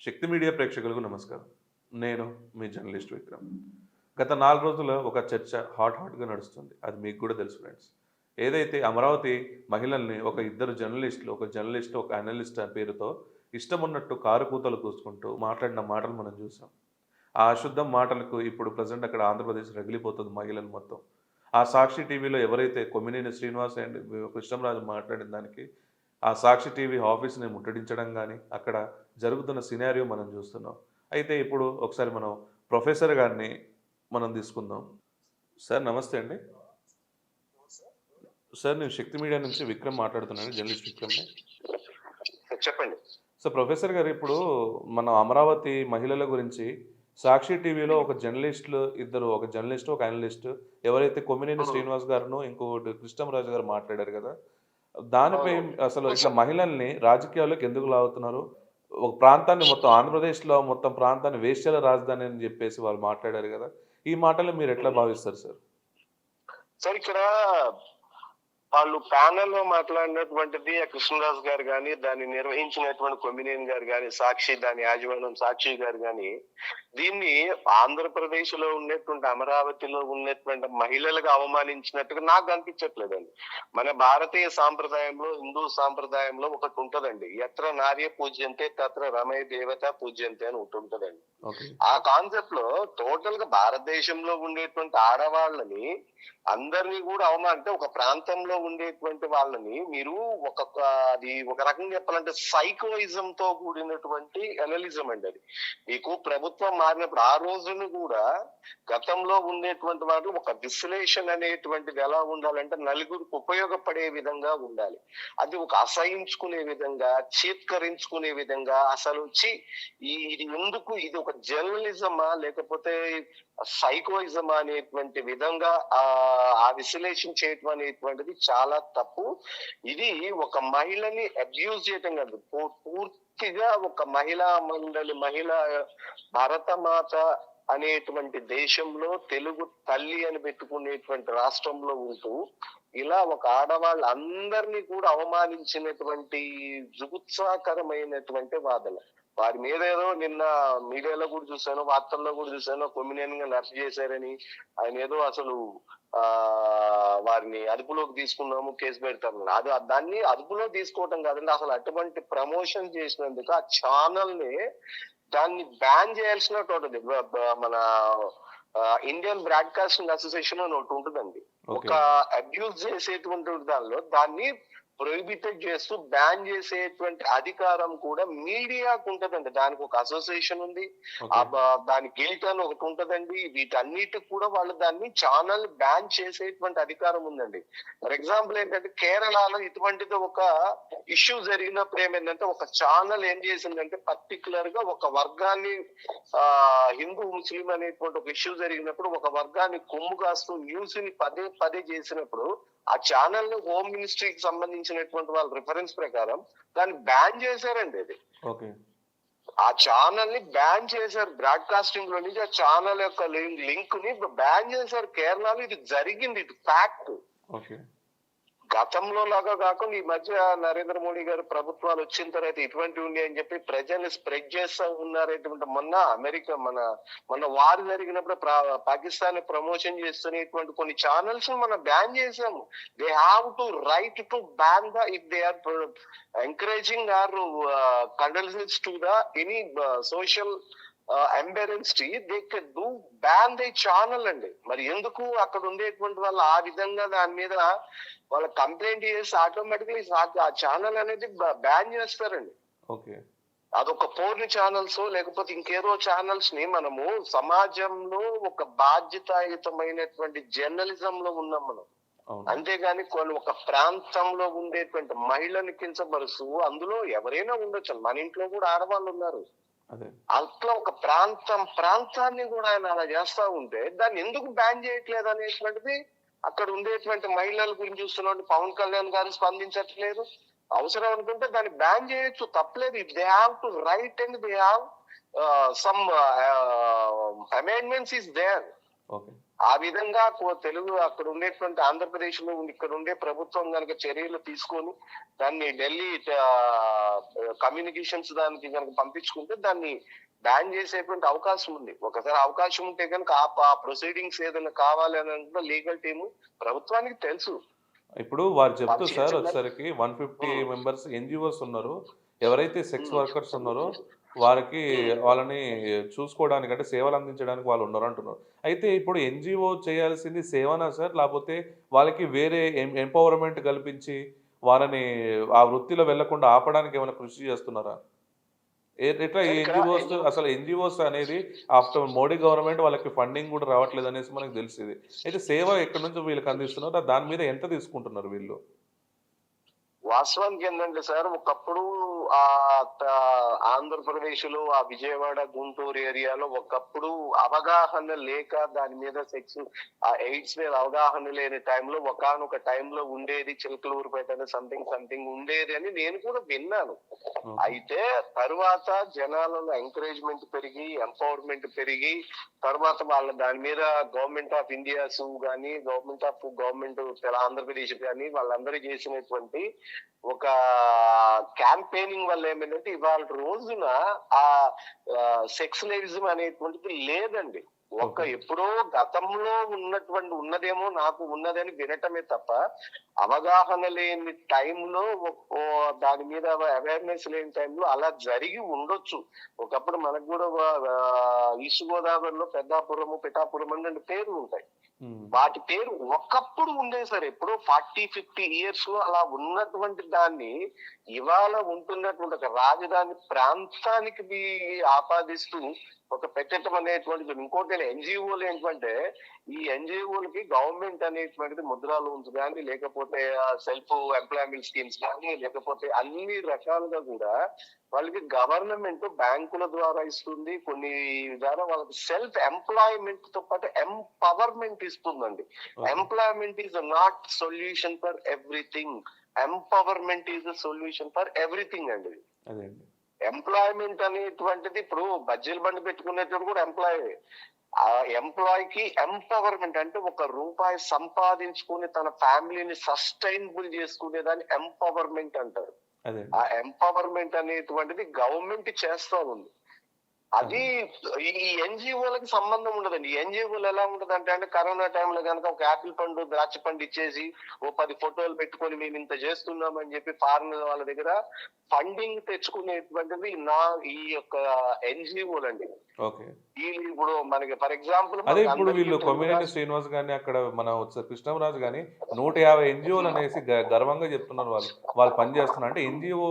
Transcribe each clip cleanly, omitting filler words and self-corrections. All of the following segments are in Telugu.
శక్తి మీడియా ప్రేక్షకులకు నమస్కారం. నేను మీ జర్నలిస్ట్ విక్రమ్. గత 4 రోజులు ఒక చర్చ హాట్‌గా నడుస్తుంది. అది మీకు కూడా తెలుసు ఫ్రెండ్స్. ఏదైతే అమరావతి మహిళల్ని ఒక ఇద్దరు జర్నలిస్టులు, ఒక జర్నలిస్ట్, ఒక అనలిస్ట్ అనే పేరుతో ఇష్టమున్నట్టు కారు కూతలు కూసుకుంటూ మాట్లాడిన మాటలు మనం చూసాం. ఆ అశుద్ధం మాటలకు ఇప్పుడు ప్రెజెంట్ అక్కడ ఆంధ్రప్రదేశ్ రగిలిపోతుంది మహిళలు మొత్తం. ఆ సాక్షి టీవీలో ఎవరైతే కొమ్మినేని శ్రీనివాస్ అండ్ కృష్ణంరాజు మాట్లాడిన దానికి ఆ సాక్షి టీవీ ఆఫీస్‌ని ముట్టడించడం గాని, అక్కడ జరుగుతున్న సినారియో మనం చూస్తున్నాం. అయితే ఇప్పుడు ఒకసారి మనం ప్రొఫెసర్ గారిని మనం తీసుకుందాం. సార్ నమస్తే అండి. సార్ నేను శక్తి మీడియా నుంచి విక్రమ్ మాట్లాడుతున్నాను. జర్నలిస్ట్ విక్రమ్‌ని. చెప్పండి. సో, ప్రొఫెసర్ గారు ఇప్పుడు మనం అమరావతి మహిళల గురించి సాక్షి టీవీలో ఒక జర్నలిస్టులు ఇద్దరు ఒక జర్నలిస్ట్, ఒక అనలిస్ట్ ఎవరైతే కొమ్మినేని హ్మ్. శ్రీనివాస్ గారును, ఇంకొకటి కృష్ణంరాజు గారు మాట్లాడారు గదా! దానిపై అవునవును. అసలు ఇట్లా మహిళల్ని రాజకీయాల్లోకి ఎందుకు లాగుతున్నారు? ఒక ప్రాంతాన్ని మొత్తం ఆంధ్రప్రదేశ్‌లో మొత్తం ప్రాంతాన్ని వేశ్యల రాజధాని అని జెప్పేసి వాళ్ళు మాట్లాడారు గదా! ఈ మాటలు మీరెట్లా హ్మ్. భావిస్తారు సార్? సార్ ఇక్కడ వాళ్ళు ప్యానెల్‌లో మాట్లాడినటువంటిది ఆ కృష్ణరాజు గారు గాని, దాన్ని నిర్వహించినటువంటి కొమ్మినేని గారు గాని, సాక్షి దాని యాజమాన్యం సాక్షి గారు గాని, దీన్ని ఆంధ్రప్రదేశ్‌లో ఉన్నటువంటి అమరావతిలో ఉన్నటువంటి మహిళలకు అవమానించినట్టుగా నాకు అనిపించట్లేదండి. మన భారతీయ సాంప్రదాయంలో, హిందూ సాంప్రదాయంలో ఒకటుంటదండి. యత్ర నార్య పూజ్యంతే తత్ర రమై దేవత పూజ్యంతే అని ఒకటుంటదండి. ఓకే. ఆ కాన్సెప్ట్ లో టోటల్ గా భారతదేశంలో ఉండేటువంటి ఆడవాళ్ళని అందరినీ కూడా అంటే ఒక ప్రాంతంలో ఉండేటువంటి వాళ్ళని మీరు అది ఒక రకంగా చెప్పాలంటే సైకోయిజం తో కూడినటువంటి ఎనలిజం అండి అది. మీకు ప్రభుత్వం మారినప్పుడు ఆ రోజును కూడా గతంలో ఉండేటువంటి వాళ్ళు ఒక విశ్లేషణ అనేటువంటిది ఎలా ఉండాలంటే నలుగురికి ఉపయోగపడే విధంగా ఉండాలి. అది ఒక అసహించుకునే విధంగా, చీత్కరించుకునే విధంగా అసలు ఇది ఎందుకు ఇది ఒక జర్నలిజమా లేకపోతే సైకోయిజమా అనేటువంటి విధంగా ఆ విశ్లేషణ చేయటం అనేటువంటిది చాలా తప్పు. ఇది ఒక మహిళని అబ్యూజ్ చేయటం కాదు, పూర్తిగా ఒక మహిళ భరతమాత అనేటువంటి దేశంలో తెలుగు తల్లి అని పెట్టుకునేటువంటి రాష్ట్రంలో ఉంటూ ఇలా ఒక ఆడవాళ్ళందరినీ కూడా అవమానించినటువంటి జుగుత్సాకరమైనటువంటి వాదన. వారి మీద ఏదో నిన్న మీడియాలో కూడా చూశాను, వార్తల్లో కూడా చూశాను, కొమ్మినేని గారిని అరెస్ట్ చేశారని, ఆయన ఏదో అసలు ఆ వారిని అదుపులోకి తీసుకున్నాము, కేసు పెడతాము. దాన్ని అదుపులో తీసుకోవటం కాదండి, అసలు అటువంటి ప్రమోషన్ చేసినందుకు ఆ ఛానల్ ని దాన్ని బ్యాన్ చేయాల్సినట్టు ఉంటుంది. మన ఇండియన్ బ్రాడ్కాస్టింగ్ అసోసియేషన్ అని ఒకటి ఉంటుందండి. ఒక ఓకే. అబ్యూజ్ చేసేటువంటి దానిలో దాన్ని ప్రొహిబిటెడ్ చేస్తూ బ్యాన్ చేసేటువంటి అధికారం కూడా మీడియాకు ఉంటదండి. దానికి ఒక అసోసియేషన్ ఉంది. ఓకే. దాని గిల్ట్ అని ఒకటి ఉంటదండి. వీటన్నిటికి కూడా వాళ్ళు దాన్ని ఛానల్ బ్యాన్ చేసేటువంటి అధికారం ఉందండి. ఫర్ ఎగ్జాంపుల్ ఏంటంటే కేరళలో ఇటువంటిది ఒక ఇష్యూ జరిగినప్పుడు ఏమైందంటే ఒక ఛానల్ ఏం చేసిందంటే పర్టికులర్ గా ఒక వర్గాన్ని హిందూ ముస్లిం అనేటువంటి ఒక ఇష్యూ జరిగినప్పుడు ఒక వర్గాన్ని కొమ్ము కాస్తూ న్యూస్ ని పదే పదే చేసినప్పుడు ఆ ఛానల్ ని హోమ్ మినిస్ట్రీకి సంబంధించినటువంటి వాళ్ళ రిఫరెన్స్ ప్రకారం దాన్ని బ్యాన్ చేశారండి. అది ఓకే. ఆ ఛానల్ ని బ్యాన్ చేశారు. బ్రాడ్కాస్టింగ్ లో నుంచి ఆ ఛానల్ యొక్క లింక్ ని బ్యాన్ చేశారు కేరళలో. ఇది జరిగింది, ఇది ఫ్యాక్ట్. ఓకే. గతంలో లాగా కాకుండా ఈ మధ్య నరేంద్ర మోడీ గారు ప్రభుత్వాలు వచ్చిన తర్వాత ఇటువంటివి ఉన్నాయి అని చెప్పి ప్రజల్ని స్ప్రెడ్ చేస్తా ఉన్నారేటువంటి మొన్న వారు జరిగినప్పుడు పాకిస్తాన్ ప్రమోషన్ చేస్తున్నటువంటి కొన్ని ఛానల్స్ మనం బ్యాన్ చేసాము. They have to write to ban if they are encouraging are condolences to any social embarrassed they can do ban they channel అండి. మరి ఎందుకు అక్కడ ఉండేటువంటి వాళ్ళు ఆ విధంగా దాని మీద వాళ్ళ కంప్లైంట్ చేసి ఆటోమేటిక్లీ ఆ ఛానల్ అనేది బ్యాన్ చేస్తారండి. ఓకే. అదొక పోర్న్ ఛానల్స్ లేకపోతే ఇంకేదో ఛానల్స్ ని మనము సమాజంలో ఒక బాధ్యతాయుతమైనటువంటి జర్నలిజం లో ఉన్నాం మనం. అవును. అంతేగాని ఒక ప్రాంతంలో ఉండేటువంటి మహిళని కించపరుస్తూ అందులో ఎవరైనా ఉండొచ్చు. మన ఇంట్లో కూడా ఆడవాళ్ళు ఉన్నారు. అదే. అట్లా ఒక ప్రాంతాన్ని కూడా ఆయన అలా చేస్తా ఉంటే దాన్ని ఎందుకు బ్యాన్ చేయట్లేదు అనేటువంటిది అక్కడ ఉండేటువంటి మహిళల గురించి చూస్తున్నట్టు పవన్ కళ్యాణ్ గారు స్పందించట్లేదు. అవసరం అనుకుంటే దాన్ని బ్యాన్ చేయొచ్చు, తప్పలేదు. If they have to write and they have some amendments is there. Okay. ఆ విధంగా తెలుగు అక్కడ ఉండేటువంటి ఆంధ్రప్రదేశ్ లో ఇక్కడ ఉండే ప్రభుత్వం కనుక చర్యలు తీసుకొని దాన్ని ఢిల్లీ కమ్యూనికేషన్స్ దానికి కనుక పంపించుకుంటే దాన్ని బ్యాన్ చేసేటువంటి అవకాశం ఉంది. ఒకసారి అవకాశం ఉంటే కనుక ఆ ప్రొసీడింగ్స్ ఏదైనా కావాలి అని లీగల్ టీము ప్రభుత్వానికి తెలుసు. ఇప్పుడు వారు చెప్తూ వాళ్ళు సార్ చిన్న వచ్చేసరికి 150 ఉమ్, మెంబర్స్ ఎన్‌జీఓస్ ఉన్నారు. ఎవరైతే సెక్స్ ఉమ్, వర్కర్స్ ఉన్నారో వారికి ఉమ్. వాళ్ళని చూసుకోవడానికి అంటే సేవలు అందించడానికి వాళ్ళు ఉన్నారు అంటున్నారు. అయితే ఇప్పుడు ఎన్‌జీఓ చేయాల్సింది సేవనా సార్? లేపోతే వాళ్ళకి వేరే ఎంపవర్‌మెంట్ కల్పించి వాళ్ళని ఆ వృత్తిలో వెళ్ళకుండా ఆపడానికి ఏమైనా కృషి చేస్తున్నారా? ఎట్లా ఈ సార్ ఇక్కడ ఎన్‌జీఓస్ అసలు ఎన్‌జీఓస్ అనేది ఆఫ్టర్ మోడీ గవర్నమెంట్ వాళ్ళకి ఫండింగ్ గూడా రావట్లేదనేసి మనకు తెలిసింది. అయితే సేవ ఎక్కడి నుంచి వీళ్ళకి అందిస్తున్నారో దాని మీద ఎంత తీసుకుంటున్నారు వీళ్ళు? వాస్తవానికి ఏంటంటే సార్, ఒకప్పుడు ఆ ఆంధ్రప్రదేశ్ లో ఆ విజయవాడ గుంటూరు ఏరియాలో ఒకప్పుడు అవగాహన లేక దాని మీద సెక్స్ ఆ ఎయిడ్స్ మీద అవగాహన లేని టైంలో ఒకానొక టైంలో ఉండేది చిలకలూరుపేట అని సంథింగ్ ఉండేది అని నేను కూడా విన్నాను. ఓకే. అయితే తరువాత జనాలలో ఎంకరేజ్మెంట్ పెరిగి ఎంపవర్మెంట్ పెరిగి తర్వాత వాళ్ళ దాని మీద గవర్నమెంట్ ఆఫ్ ఇండియాస్ గానీ గవర్నమెంట్ ఆంధ్రప్రదేశ్ కానీ వాళ్ళందరూ చేసినటువంటి ఒక క్యాంపెయినింగ్ వల్ల ఏమైందంటే ఇవాళ రోజున ఆ సెక్సులరిజం అనేటువంటిది లేదండి. ఓకే. ఎప్పుడో గతంలో ఉన్నదేమో నాకు ఉన్నదని వినటమే తప్ప అవగాహన లేని టైంలో దాని మీద అవేర్నెస్ లేని టైంలో అలా జరిగి ఉండొచ్చు. ఒకప్పుడు మనకు కూడా ఈస్ట్ గోదావరిలో పెద్దాపురము పిఠాపురం అని 2 పేర్లు ఉంటాయి. హ్మ్. వాటి పేరు ఒకప్పుడు ఉండేది సార్. ఎప్పుడో 40-50 ఇయర్స్ అలా ఉన్నటువంటి దాన్ని ఇవాళ ఉంటున్నటువంటి ఒక రాజధాని ప్రాంతానికి ఆపాదిస్తూ ఒక పెట్టడం అనేటువంటిది. ఇంకోటి ఎన్జిఓలు ఏంటంటే ఈ ఎన్జిఓలకి గవర్నమెంట్ అనేటువంటిది ముద్రా లోన్స్ కానీ లేకపోతే సెల్ఫ్ ఎంప్లాయ్మెంట్ స్కీమ్స్ కానీ లేకపోతే అన్ని రకాలుగా కూడా వాళ్ళకి గవర్నమెంట్ బ్యాంకుల ద్వారా ఇస్తుంది. కొన్ని ద్వారా వాళ్ళకి సెల్ఫ్ ఎంప్లాయ్మెంట్ తో పాటు ఎంపవర్మెంట్ ఇస్తుందండి. Okay. Employment is not solution for everything. Empowerment is the solution for everything అండి. అదే అండి. ఎంప్లాయ్మెంట్ అనేటువంటిది ఇప్పుడు బజ్జీల బండి పెట్టుకునేటప్పుడు కూడా ఆ ఎంప్లాయీకి ఎంపవర్మెంట్ అంటే ₹1 సంపాదించుకుని తన ఫ్యామిలీని సస్టైనబుల్ చేసుకునేదాన్ని ఎంపవర్మెంట్ అంటారు. అదే ఆ అండి. ఎంపవర్మెంట్ అనేటువంటిది గవర్నమెంట్ చేస్తా ఉంది. అది అదే. ఈ ఎన్జిఓలకి సంబంధం ఉండదండి. ఎన్జిఓలు ఎలా ఉంటదంటే కరోనా టైంలో కనుక ఒక యాపిల్ పండు ద్రాక్ష పండు ఇచ్చేసి ఓ 10 ఫోటోలు పెట్టుకొని మేము ఇంత చేస్తున్నామని చెప్పి ఫారిన్ వాళ్ళ దగ్గర ఫండింగ్ తెచ్చుకునేటువంటిది ఈ యొక్క ఎన్జిఓలు అండి. ఓకే. వీళ్ళు ఇప్పుడు మనకి ఫర్ ఎగ్జాంపుల్ అదే మనకు ఇప్పుడు అందరికీ వీళ్ళు తెలుగు కొమ్మినేని శ్రీనివాస్ గారిని అక్కడ మన కృష్ణంరాజు గాని 150 ఎన్‌జీఓలు అనేసి గర్వంగా చెప్తున్నారు వాళ్ళు. వాళ్ళు పనిచేస్తున్నారు. అంటే ఎన్‌జీఓ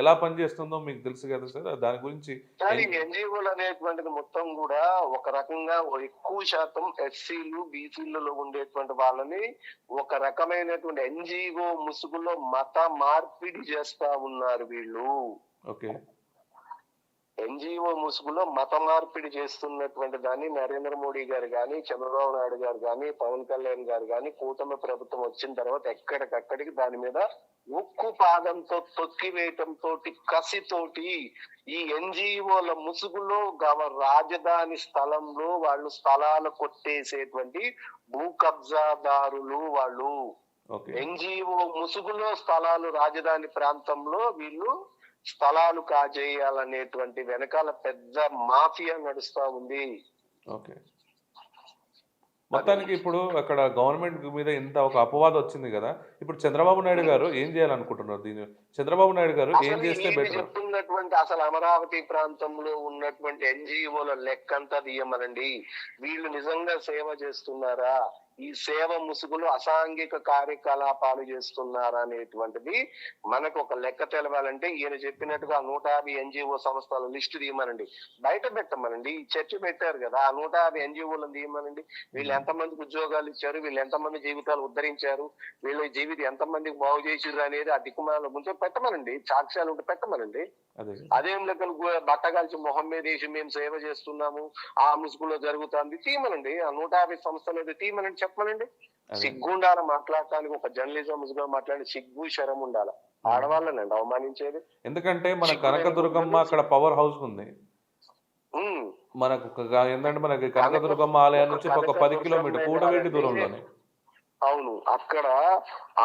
ఎలా పనిచేస్తుందో మీకు తెలుసు కదా సార్. దాని గురించి కానీ ఎన్ ఎన్జిఓలు అనేటువంటిది మొత్తం కూడా ఒక రకంగా ఎక్కువ శాతం ఎస్సీలు బీసీలలో ఉండేటువంటి వాళ్ళని ఒక రకమైనటువంటి ఎన్జిఓ ముసుగులో మత మార్పిడి చేస్తా ఉన్నారు వీళ్ళు. ఓకే. ఎన్జిఓ ముసుగులో మత మార్పిడి చేస్తున్నటువంటి దాన్ని నరేంద్ర మోడీ గారు కానీ చంద్రబాబు నాయుడు గారు కానీ పవన్ కళ్యాణ్ గారు కానీ కూటమి ప్రభుత్వం వచ్చిన తర్వాత ఎక్కడికక్కడికి దాని మీద ఉక్కు పాదంతో తొక్కివేయటంతో కసితోటి ఈ ఎన్జిఓల ముసుగులో రాజధాని స్థలంలో వాళ్ళు స్థలాలు కొట్టేసేటువంటి భూ కబ్జాదారులు వాళ్ళు. ఓకే. ఎన్జిఓ ముసుగులో స్థలాలు రాజధాని ప్రాంతంలో వీళ్ళు స్థలాలు కాజేయాలనేటువంటి వెనకాల పెద్ద మాఫియా నడుస్తా ఉంది. ఓకే. మొత్తానికి ఇప్పుడు అక్కడ గవర్నమెంట్ మీద ఇంత ఒక అపవాదం వచ్చింది గదా! ఇప్పుడు చంద్రబాబు నాయుడు గారు ఏం చేయాలనుకుంటున్నారు దీన్ని? చంద్రబాబు నాయుడు గారు ఏం అసలు చేస్తే ఈయన బెటర్? చెప్తున్నటువంటి అసలు అమరావతి ప్రాంతంలో ఉన్నటువంటి ఎన్జిఓల లెక్కంతా తీయమనండి. వీళ్ళు నిజంగా సేవ చేస్తున్నారా, ఈ సేవ ముసుగులో అసాంఘిక కార్యకలాపాలు చేస్తున్నారా అనేటువంటిది మనకు ఒక లెక్క తెలవాలంటే ఈయన చెప్పినట్టుగా 150 ఎన్జిఓ సంస్థల లిస్టు తీయమనండి, బయట పెట్టమనండి. ఈ చర్చ పెట్టారు కదా, ఆ 150 ఎన్జిఓలను తీయమనండి. వీళ్ళు ఎంతమందికి ఉద్యోగాలు ఇచ్చారు, వీళ్ళు ఎంతమంది జీవితాలు ఉద్ధరించారు, వీళ్ళ జీవితం ఎంతమందికి బాగు చేసిర్రు అనేది ఆ దిక్కుమాల ముందు పెట్టమనండి. సాక్ష్యాలు ఉంటే పెట్టమనండి. అదే. అదేం లెక్కలు బట్టగాల్చి మొహం మీద వేసి మేము సేవ చేస్తున్నాము ఆ ముసుగులో జరుగుతుంది తీయమనండి. ఆ 150 సంస్థలు తీయమనండి, చెప్పమనండి. అదే. సిగ్గుండాల మాట్లాడటానికి, ఒక జర్నలిజం ముసుగులో మాట్లాడి సిగ్గు శరం ఉండాల. ఆడవాళ్ళనండి అవమానించేది. ఎందుకంటే మన సిగ్గు లేని కనకదుర్గమ్మ గుడ్డలు. అక్కడ పవర్ హౌస్ ఉంది. మనకు ఏంటంటే మనకి కనకదుర్గమ్మ ఆలయం నుంచి ఒక 10 కిలోమీటర్ కూడవేటి దూరంలోనే. అవును. అక్కడ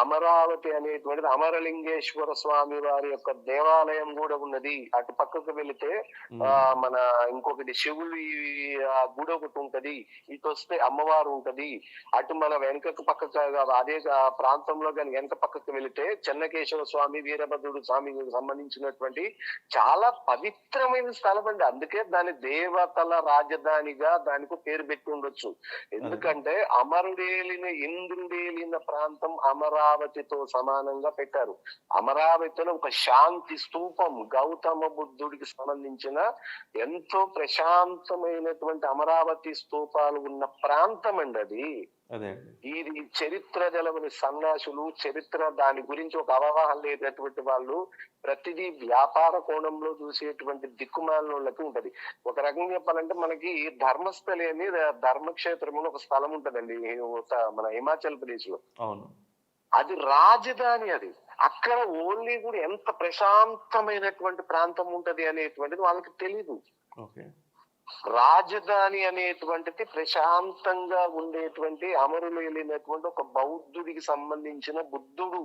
అమరావతి అనేటువంటిది అమరలింగేశ్వర స్వామి వారి యొక్క దేవాలయం కూడా ఉన్నది. అటు పక్కకు వెళితే మన ఇంకొకటి శివుడి గుడి ఒకటి ఉంటది. ఇటొస్తే అమ్మవారు ఉంటది. అటు మన వెనకకు పక్కకు అదే ప్రాంతంలో గాని వెనక పక్కకు వెళితే చెన్నకేశవ స్వామి, వీరభద్రుడు స్వామికి సంబంధించినటువంటి చాలా పవిత్రమైన స్థలం అండి. అందుకే దాని దేవతల రాజధానిగా దానికి పేరు పెట్టి ఉండొచ్చు. ఎందుకంటే అమరుడేలిన ఇంద్రుడేలిన ప్రాంతం అమరావతితో సమానంగా పెట్టారు. అమరావతిలో ఒక శాంతి స్తూపం గౌతమ బుద్ధుడికి సంబంధించిన ఎంతో ప్రశాంతమైనటువంటి అమరావతి స్తూపాలు ఉన్న ప్రాంతం అండి అది. ఇది చరిత్ర తెలవని సన్యాసులు, చరిత్ర దాని గురించి ఒక అవగాహన లేనటువంటి వాళ్ళు ప్రతిదీ వ్యాపార కోణంలో చూసేటువంటి దిక్కుమాలినోళ్ళకి ఉంటది. ఒక రకంగా చెప్పాలంటే మనకి ధర్మస్థలి అని ధర్మక్షేత్రంలో ఒక స్థలం ఉంటదండి మన హిమాచల్ ప్రదేశ్ లో. అవును, అది రాజధాని. అది అక్కడ ఓన్లీ కూడా ఎంత ప్రశాంతమైనటువంటి ప్రాంతం ఉంటది అనేటువంటిది వాళ్ళకి తెలీదు. రాజధాని అనేటువంటిది ప్రశాంతంగా ఉండేటువంటి అమరులు వెళ్ళినటువంటి ఒక బౌద్ధుడికి సంబంధించిన బుద్ధుడు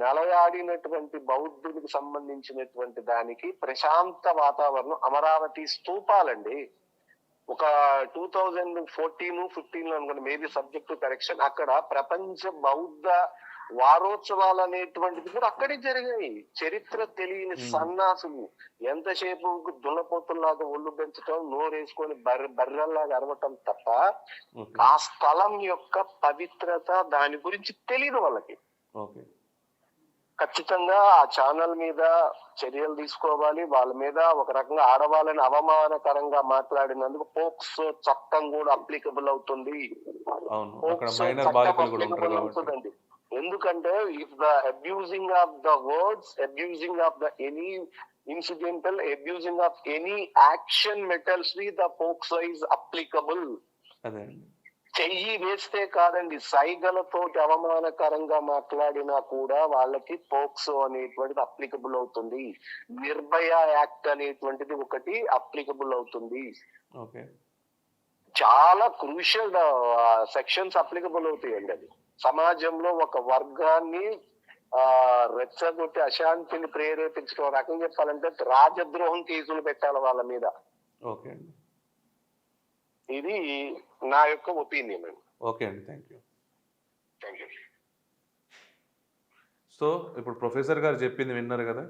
నలయాడినటువంటి బౌద్ధుడికి సంబంధించినటువంటి దానికి ప్రశాంత వాతావరణం అమరావతి స్తూపాలండి. ఒక 2014-15 అనుకోండి, మేబీ సబ్జెక్ట్ టు కరెక్షన్, అక్కడ ప్రపంచ బౌద్ధ వారోత్సవాలు అనేటువంటిది కూడా అక్కడే జరిగాయి. చరిత్ర తెలియని సన్నాసులు ఎంతసేపు దున్నపోతుల్లాగా ఒళ్ళు పెంచటం, నోరేసుకొని బర్రెల్లాగా అరవటం తప్ప ఆ స్థలం యొక్క పవిత్రత దాని గురించి తెలియదు వాళ్ళకి. ఖచ్చితంగా ఆ ఛానల్ మీద చర్యలు తీసుకోవాలి. వాళ్ళ మీద ఒక రకంగా ఆడవాళ్ళని అవమానకరంగా మాట్లాడినందుకు పోక్సో చట్టం కూడా అప్లికబుల్ అవుతుంది. అవుతుందండి. ఎందుకంటే if the abusing of the words, abusing of the any incidental, abusing of any action metals the POCSO is applicable. చెయ్యి వేస్తే కాదండి, సైగలతో అవమానకరంగా మాట్లాడినా కూడా వాళ్ళకి పోక్సో అనేటువంటిది అప్లికబుల్ అవుతుంది. నిర్భయ యాక్ట్ అనేటువంటిది ఒకటి అప్లికబుల్ అవుతుంది. చాలా క్రూషియల్ సెక్షన్స్ అప్లికబుల్ అవుతాయండి. అది సమాజంలో ఒక వర్గాన్ని రెచ్చగొట్టి అశాంతిని ప్రేరేపించడం, రకంగా చెప్పాలంటే రాజద్రోహం కేసులు పెట్టాలి వాళ్ళ మీద. ఇది నా యొక్క ఒపీనియన్ అండి. ఓకే అండి, థ్యాంక్ యూ. సో ఇప్పుడు ప్రొఫెసర్ గారు చెప్పింది విన్నారు కదా.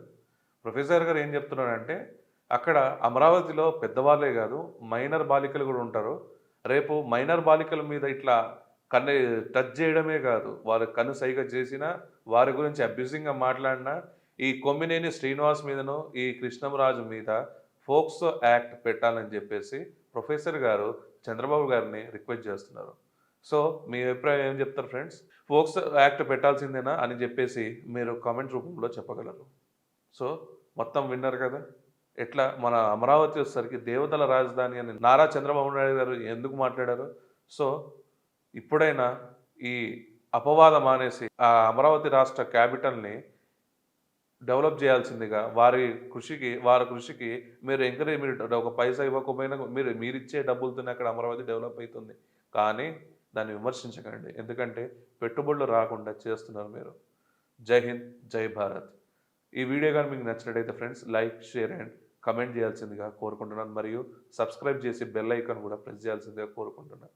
ప్రొఫెసర్ గారు ఏం చెప్తున్నారంటే అక్కడ అమరావతిలో పెద్దవాళ్ళే కాదు మైనర్ బాలికలు కూడా ఉంటారు. రేపు మైనర్ బాలికల మీద ఇట్లా కన్ను టచ్ చేయడమే కాదు, వారు కన్ను సైగ చేసినా, వారి గురించి అబ్యూజింగ్గా మాట్లాడినా, ఈ కొమ్మినేని శ్రీనివాస్ మీదను ఈ కృష్ణంరాజు మీద ఫోక్సో యాక్ట్ పెట్టాలని చెప్పేసి ప్రొఫెసర్ గారు చంద్రబాబు గారిని రిక్వెస్ట్ చేస్తున్నారు. సో మీ అభిప్రాయం ఏం చెప్తారు ఫ్రెండ్స్? ఫోక్సో యాక్ట్ పెట్టాల్సిందేనా అని చెప్పేసి మీరు కామెంట్ రూపంలో చెప్పగలరు. సో మొత్తం విన్నారు కదా, ఎట్లా మన అమరావతి వచ్చేసరికి దేవతల రాజధాని అని నారా చంద్రబాబు నాయుడు గారు ఎందుకు మాట్లాడారు. సో ఇప్పుడైనా ఈ అపవాదం మానేసి ఆ అమరావతి రాష్ట్ర క్యాపిటల్ని డెవలప్ చేయాల్సిందిగా వారి కృషికి మీరు ఎంకరేజ్, మీరు ఒక పైసా ఇవ్వకపోయినా మీరిచ్చే డబ్బులతోనే అక్కడ అమరావతి డెవలప్ అవుతుంది. కానీ దాన్ని విమర్శించకండి, ఎందుకంటే పెట్టుబడులు రాకుండా చేస్తున్నారు మీరు. జై హింద్, జై భారత్. ఈ వీడియో కానీ మీకు నచ్చినట్టయితే friends like, share and comment చేయాల్సిందిగా కోరుకుంటున్నాను. మరియు సబ్స్క్రైబ్ చేసి బెల్ ఐకాన్ కూడా ప్రెస్ చేయాల్సిందిగా కోరుకుంటున్నాను.